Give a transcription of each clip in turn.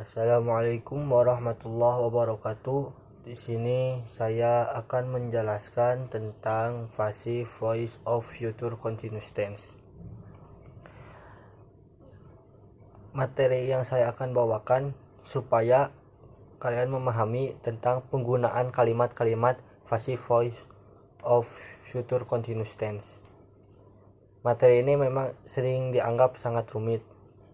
Assalamualaikum warahmatullahi wabarakatuh. Di sini saya akan menjelaskan tentang passive voice of future continuous tense. Materi yang saya akan bawakan supaya kalian memahami tentang penggunaan kalimat-kalimat passive voice of future continuous tense. Materi ini memang sering dianggap sangat rumit,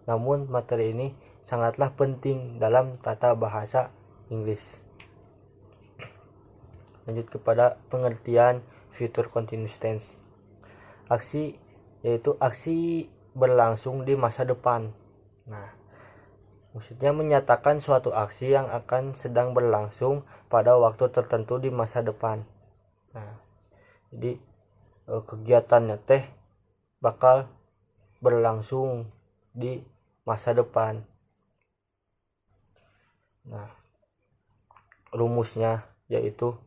namun materi ini sangatlah penting dalam tata bahasa Inggris. Lanjut kepada pengertian future continuous tense. Aksi yaitu aksi berlangsung di masa depan. Nah, maksudnya menyatakan suatu aksi yang akan sedang berlangsung pada waktu tertentu di masa depan. Nah, jadi kegiatannya bakal berlangsung di masa depan. Nah, rumusnya yaitu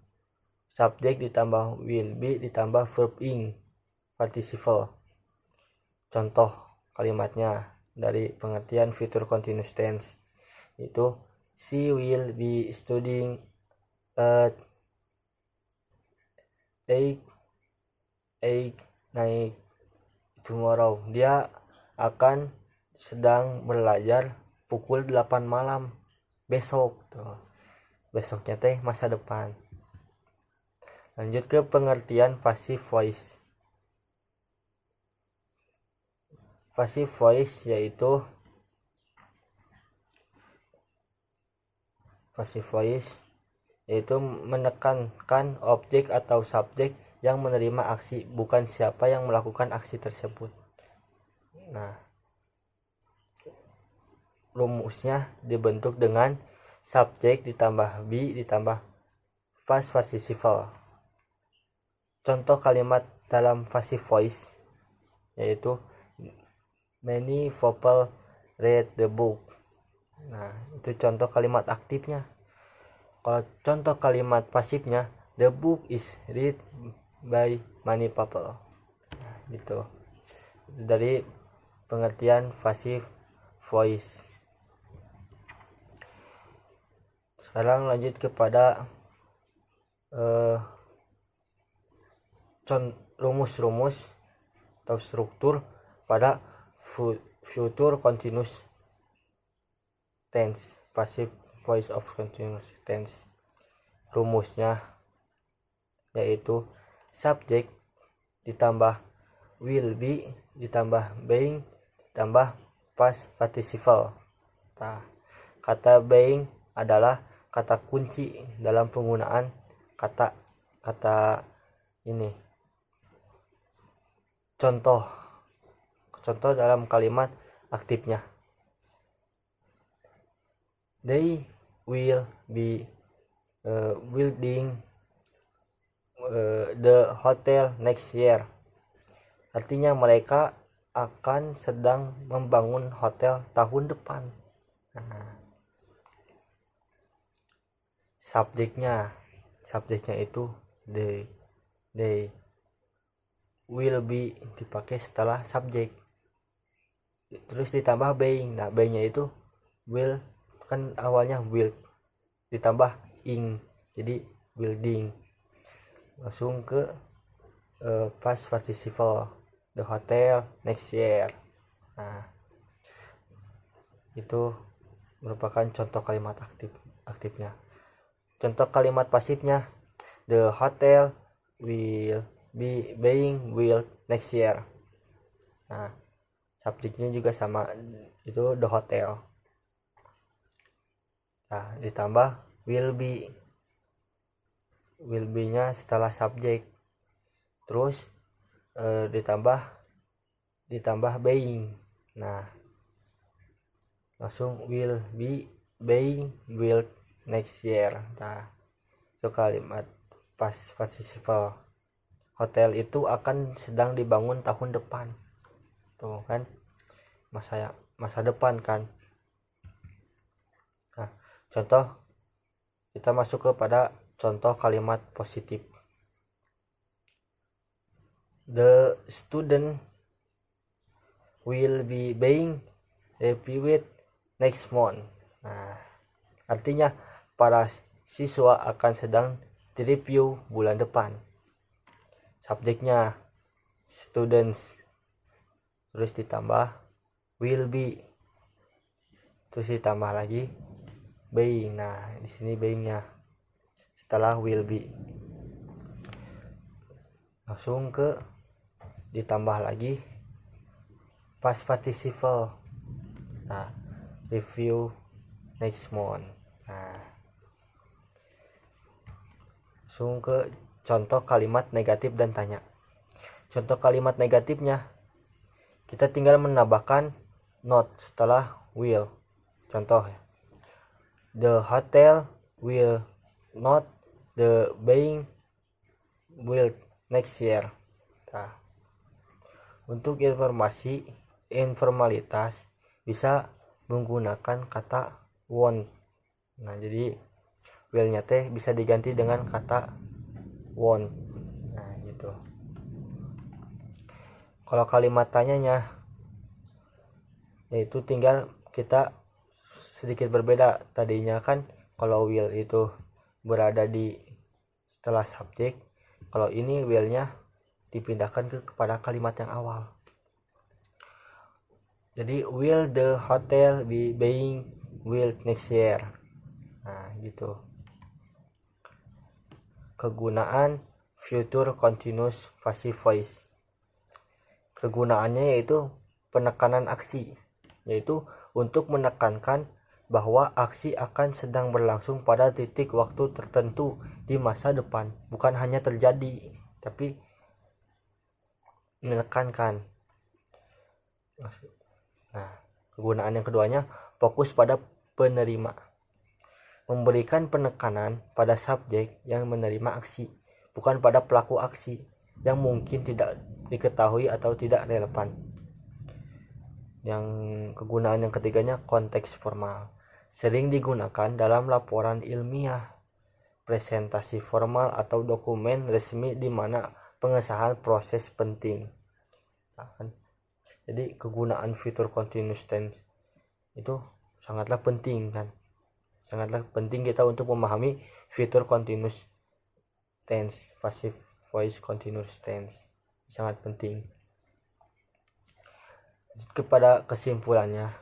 subjek ditambah will be ditambah verb ing participle. Contoh kalimatnya dari pengertian future continuous tense itu she will be studying at 8 tomorrow. Dia akan sedang belajar pukul 8 malam besok. Besoknya masa depan. Lanjut ke pengertian passive voice. Passive voice yaitu menekankan objek atau subjek yang menerima aksi, bukan siapa yang melakukan aksi tersebut. Nah, rumusnya dibentuk dengan subjek ditambah be ditambah past participle. Contoh kalimat dalam passive voice yaitu many people read the book. Nah, itu contoh kalimat aktifnya. Kalau contoh kalimat pasifnya, the book is read by many people. Nah, gitu. Dari pengertian passive voice. Sekarang lanjut kepada rumus-rumus atau struktur pada future continuous tense, passive voice of continuous tense. Rumusnya yaitu subjek ditambah will be ditambah being ditambah past participle. Nah, kata being adalah kata kunci dalam penggunaan kata ini. Contoh dalam kalimat aktifnya, they will be building the hotel next year. Artinya mereka akan sedang membangun hotel tahun depan. Nah, subjeknya itu they will be dipakai setelah subjek, terus ditambah being. Nah, beingnya itu will, kan awalnya will ditambah ing, jadi building. Langsung ke past participle, the hotel next year. Nah, itu merupakan contoh kalimat aktifnya. Contoh kalimat pasifnya, the hotel will be being built next year. Nah, subjeknya juga sama, itu the hotel. Nah, ditambah will be nya setelah subjek, terus ditambah being. Nah, langsung will be being built next year. Nah, itu kalimat past participle. Hotel itu akan sedang dibangun tahun depan. Tuh kan, masa depan kan. Nah, contoh, kita masuk kepada contoh kalimat positif. The student will be being reviewed next month. Nah, artinya para siswa akan sedang direview bulan depan. Subjeknya students, terus ditambah will be, terus ditambah lagi being. Nah, di sini beingnya setelah will be. Langsung ke ditambah lagi past participle. Nah, review next month. Nah, langsung ke contoh kalimat negatif dan tanya. Contoh kalimat negatifnya, kita tinggal menambahkan not setelah will. Contoh, the hotel will not the being will next year. Nah, untuk informalitas bisa menggunakan kata won't. Nah, jadi will-nya teh bisa diganti dengan kata won't. Nah, gitu. Kalau kalimat tanyanya, yaitu tinggal kita sedikit berbeda. Tadinya kan kalau will itu berada di setelah subjek, kalau ini will-nya dipindahkan kepada kalimat yang awal. Jadi will the hotel be being built next year. Nah, gitu. Kegunaan future continuous passive voice. Kegunaannya yaitu penekanan aksi, yaitu untuk menekankan bahwa aksi akan sedang berlangsung pada titik waktu tertentu di masa depan, bukan hanya terjadi, tapi menekankan. Nah, kegunaan yang keduanya fokus pada penerima, memberikan penekanan pada subjek yang menerima aksi, bukan pada pelaku aksi yang mungkin tidak diketahui atau tidak relevan. Yang kegunaan yang ketiganya konteks formal, sering digunakan dalam laporan ilmiah, presentasi formal atau dokumen resmi di mana pengesahan proses penting. Jadi kegunaan future continuous tense itu sangatlah penting kan. Sangatlah penting kita untuk memahami future continuous tense, passive voice continuous tense. Sangat penting. Kepada kesimpulannya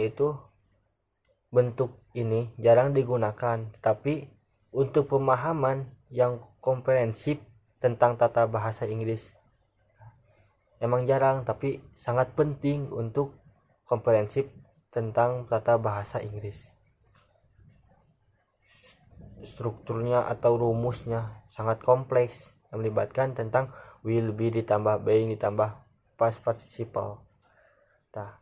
yaitu bentuk ini jarang digunakan, tapi untuk pemahaman yang komprehensif tentang tata bahasa Inggris emang jarang, tapi sangat penting untuk komprehensif tentang tata bahasa Inggris. Strukturnya atau rumusnya sangat kompleks yang melibatkan tentang will be ditambah being ditambah past participle. Nah,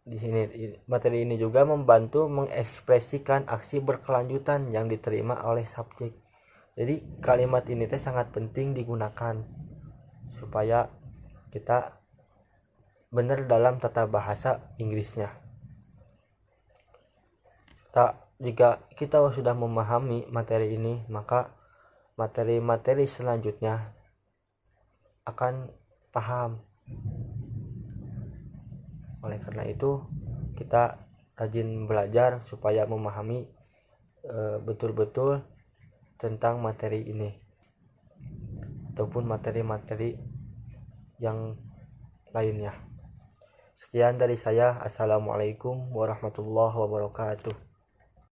di sini materi ini juga membantu mengekspresikan aksi berkelanjutan yang diterima oleh subjek. Jadi kalimat ini teh sangat penting digunakan supaya kita benar dalam tata bahasa Inggrisnya. Jika kita sudah memahami materi ini, maka materi-materi selanjutnya akan paham. Oleh karena itu, kita rajin belajar supaya memahami betul-betul tentang materi ini ataupun materi-materi yang lainnya. Sekian dari saya. Assalamualaikum warahmatullahi wabarakatuh.